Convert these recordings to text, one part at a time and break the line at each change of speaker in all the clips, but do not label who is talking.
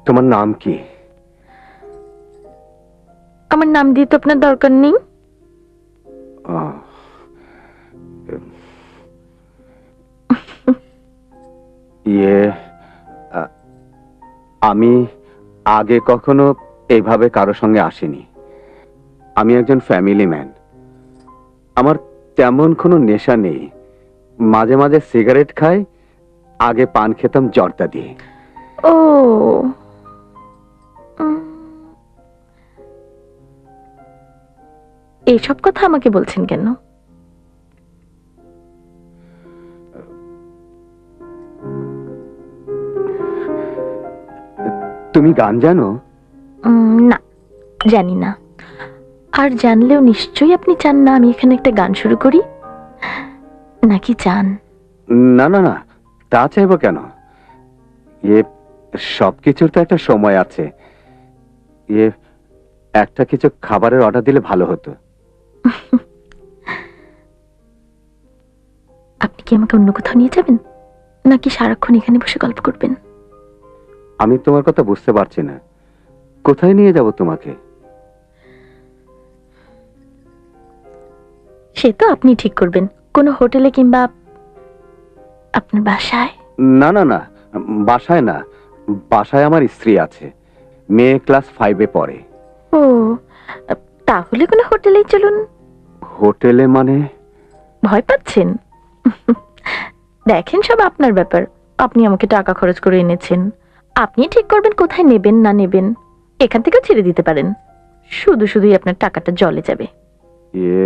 তোমার নাম কি?
আমার নাম দিয়ে তো আপনার দরকার নেই।
আহ, ইয়ে আ- আমি আগে কখনো এইভাবে কারো সঙ্গে আসিনি। আমি একজন ফ্যামিলি ম্যান। আমার তেমন কোনো নেশা নেই। মাঝে মাঝে সিগারেট খাই, আগে পান খেতাম জর্দা দিয়ে।
ও উম, এইসব কথা আমাকে বলছেন কেন?
তুমি গান জানো?
না, জানি না। আর জানলেও নিশ্চয়ই আপনি চান না আমি এখানে একটা গান শুরু করি, নাকি চান?
না না না, তা চাইবো কেন? ইয়ে, সবকিছুর তো একটা সময় আছে। ইয়ে, একটা কিছু খাবারের অর্ডার দিলে ভালো হতো।
আপনি কি আমাকে অন্য কোথাও নিয়ে যাবেন, নাকি সারাক্ষণ এখানে বসে গল্প করবেন?
আমি তোমার কথা বুঝতে পারছি না। কোথায় নিয়ে যাব তোমাকে?
সে তো আপনি ঠিক করবেন, কোনো হোটেলে কিংবা আপনার বাসায়।
না না না, বাসায় না। বাসায় আমার স্ত্রী আছে, মেয়ে ক্লাস 5-এ পড়ে।
ও, তাহলে কোনো হোটেলেই চলুন।
হোটেলে মানে?
ভয় পাচ্ছেন? দেখেন, সব আপনার ব্যাপার। আপনি আমাকে টাকা খরচ করে এনেছেন, আপনি ঠিক করবেন কোথায় নেবেন না নেবেন। এখান থেকেও ছেড়ে দিতে পারেন, শুধু শুধুই আপনার টাকাটা জলে যাবে।
ইয়ে,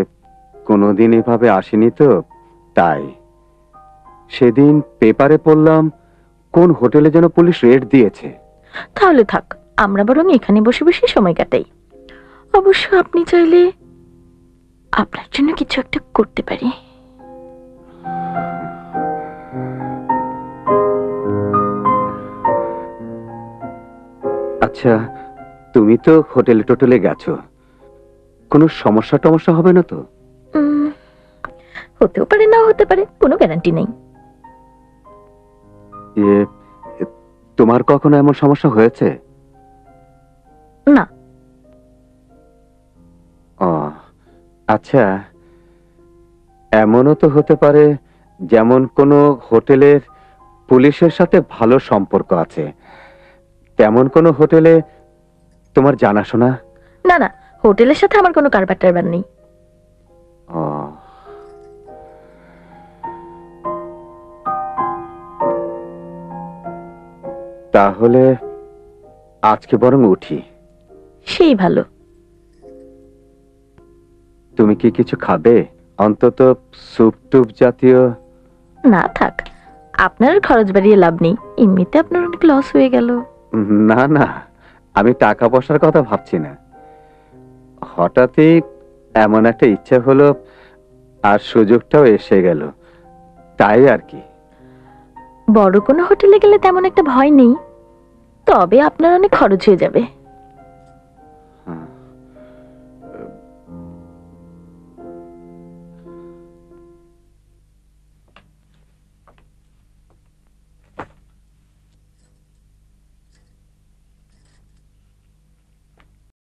কোনোদিন এভাবে আসেনি তো, তাই। সেদিন পেপারে পড়লাম কোন হোটেলে যেন পুলিশ রেড দিয়েছে।
তাহলে থাক, আমরা বরং এখানে বসে বসে সময় কাটাই। অবশ্য আপনি চাইলে আপনার জন্য কিছু একটা করতে পারি।
আচ্ছা, তুমি তো হোটেলে টোটেলে গেছো, কোনো সমস্যা টমস্যা হবে না তো?
উম, হতেও পারে, নাও হতে পারে, কোনো গ্যারান্টি নেই।
ইয়ে, তোমার কখনো এমন সমস্যা হয়েছে?
না।
ও আচ্ছা, এমনও তো হতে পারে যেমন কোনো হোটেলের পুলিশের সাথে ভালো সম্পর্ক আছে, তেমন কোনো হোটেলে তোমার জানাশোনা?
না না, হোটেলের সাথে আমার কোনো কারবার টারবার নেই।
ও, তাহলে আজকে বরং উঠি।
সেই ভালো।
তুমি কি কিছু খাবে? অন্তত স্যুপ টুপ জাতীয়।
না থাক, আপনার আর খরচ বাড়িয়ে লাভ নেই, এমনিতে আপনার অনেক লস হয়ে গেল।
না না, আমি টাকা পয়সার কথা ভাবছি না। হঠাৎই এমন একটা ইচ্ছা হলো, আর সুযোগটাও এসে গেল, তাই আর কি।
বড় কোনো হোটেলে গেলে তেমন একটা ভয় নেই, তবে আপনার অনেক খরচ হয়ে যাবে।